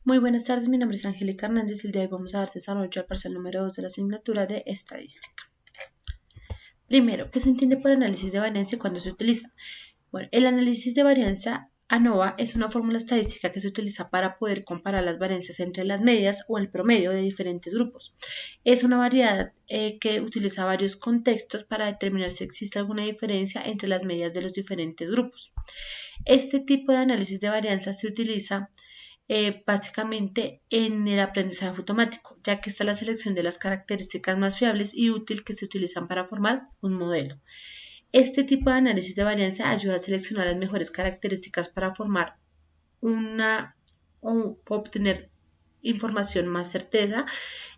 Muy buenas tardes, mi nombre es Angélica Hernández y el día de hoy vamos a dar desarrollo al parcial número 2 de la asignatura de Estadística. Primero, ¿qué se entiende por análisis de varianza y cuándo se utiliza? Bueno, el análisis de varianza ANOVA es una fórmula estadística que se utiliza para poder comparar las varianzas entre las medias o el promedio de diferentes grupos. Es una variedad que utiliza varios contextos para determinar si existe alguna diferencia entre las medias de los diferentes grupos. Este tipo de análisis de varianza se utiliza básicamente en el aprendizaje automático, ya que está la selección de las características más fiables y útil que se utilizan para formar un modelo. Este tipo de análisis de varianza ayuda a seleccionar las mejores características para formar o obtener información más certeza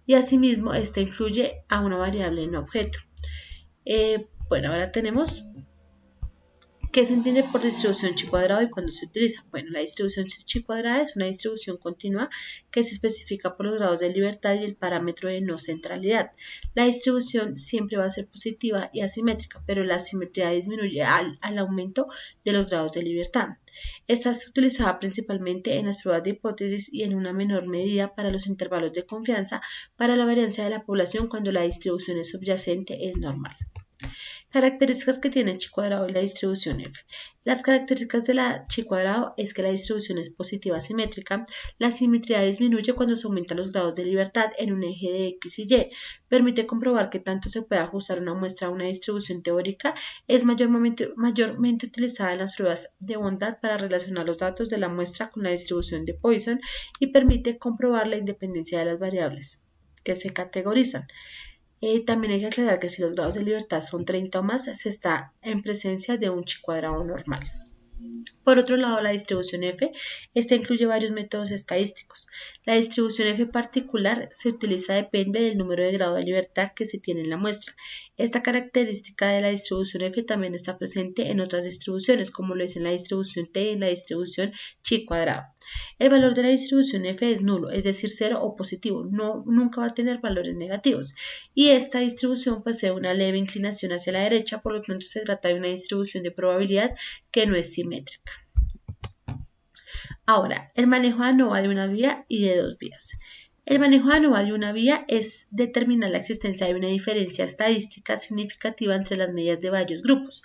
y asimismo esta influye a una variable en un objeto. Bueno, ahora tenemos ¿qué se entiende por distribución chi-cuadrado y cuándo se utiliza? Bueno, la distribución chi-cuadrada es una distribución continua que se especifica por los grados de libertad y el parámetro de no centralidad. La distribución siempre va a ser positiva y asimétrica, pero la asimetría disminuye al aumento de los grados de libertad. Esta es utilizada principalmente en las pruebas de hipótesis y en una menor medida para los intervalos de confianza para la varianza de la población cuando la distribución es subyacente es normal. Características que tiene chi-cuadrado y la distribución F. Las características de la chi-cuadrado es que la distribución es positiva simétrica, la simetría disminuye cuando se aumentan los grados de libertad en un eje de X y Y, permite comprobar que tanto se puede ajustar una muestra a una distribución teórica, es mayormente utilizada en las pruebas de bondad para relacionar los datos de la muestra con la distribución de Poisson y permite comprobar la independencia de las variables que se categorizan. También hay que aclarar que si los grados de libertad son 30 o más, se está en presencia de un chi-cuadrado normal. Por otro lado, la distribución F, esta incluye varios métodos estadísticos. La distribución F particular se utiliza depende del número de grado de libertad que se tiene en la muestra. Esta característica de la distribución F también está presente en otras distribuciones, como lo es en la distribución T y en la distribución chi-cuadrado. El valor de la distribución F es nulo, es decir, cero o positivo, nunca va a tener valores negativos. Y esta distribución posee una leve inclinación hacia la derecha, por lo tanto se trata de una distribución de probabilidad que no es simétrica. Ahora, el manejo de ANOVA de una vía y de dos vías. El manejo de ANOVA de una vía es determinar la existencia de una diferencia estadística significativa entre las medias de varios grupos.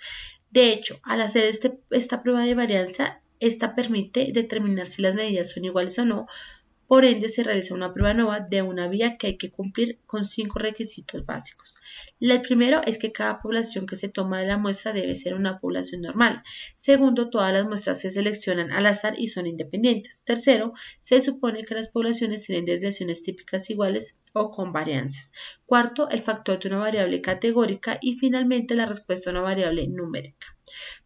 De hecho, al hacer esta prueba de varianza, esta permite determinar si las medidas son iguales o no. Por ende, se realiza una prueba ANOVA de una vía que hay que cumplir con 5 requisitos básicos. El primero es que cada población que se toma de la muestra debe ser una población normal. Segundo, todas las muestras se seleccionan al azar y son independientes. Tercero, se supone que las poblaciones tienen desviaciones típicas iguales o con varianzas. Cuarto, el factor de una variable categórica y finalmente la respuesta a una variable numérica.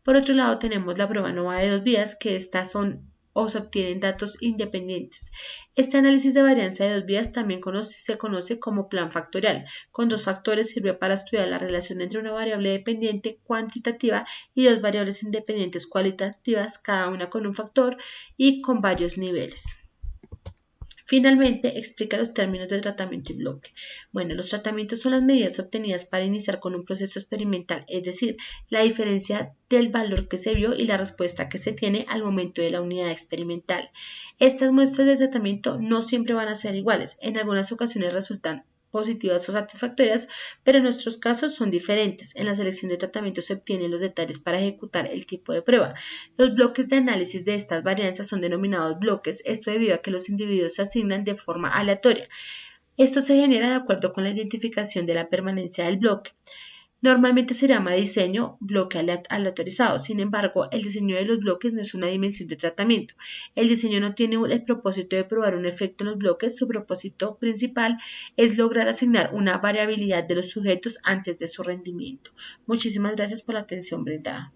Por otro lado, tenemos la prueba ANOVA de dos vías, que estas son o se obtienen datos independientes. Este análisis de varianza de dos vías también se conoce como plan factorial. Con dos factores sirve para estudiar la relación entre una variable dependiente cuantitativa y dos variables independientes cualitativas, cada una con un factor y con varios niveles. Finalmente, explica los términos de tratamiento y bloque. Bueno, los tratamientos son las medidas obtenidas para iniciar con un proceso experimental, es decir, la diferencia del valor que se vio y la respuesta que se tiene al momento de la unidad experimental. Estas muestras de tratamiento no siempre van a ser iguales, en algunas ocasiones resultan positivas o satisfactorias, pero en nuestros casos son diferentes. En la selección de tratamientos se obtienen los detalles para ejecutar el tipo de prueba. Los bloques de análisis de estas varianzas son denominados bloques, esto debido a que los individuos se asignan de forma aleatoria. Esto se genera de acuerdo con la identificación de la permanencia del bloque. Normalmente se llama diseño bloque aleatorizado, sin embargo, el diseño de los bloques no es una dimensión de tratamiento. El diseño no tiene el propósito de probar un efecto en los bloques, su propósito principal es lograr asignar una variabilidad de los sujetos antes de su rendimiento. Muchísimas gracias por la atención brindada.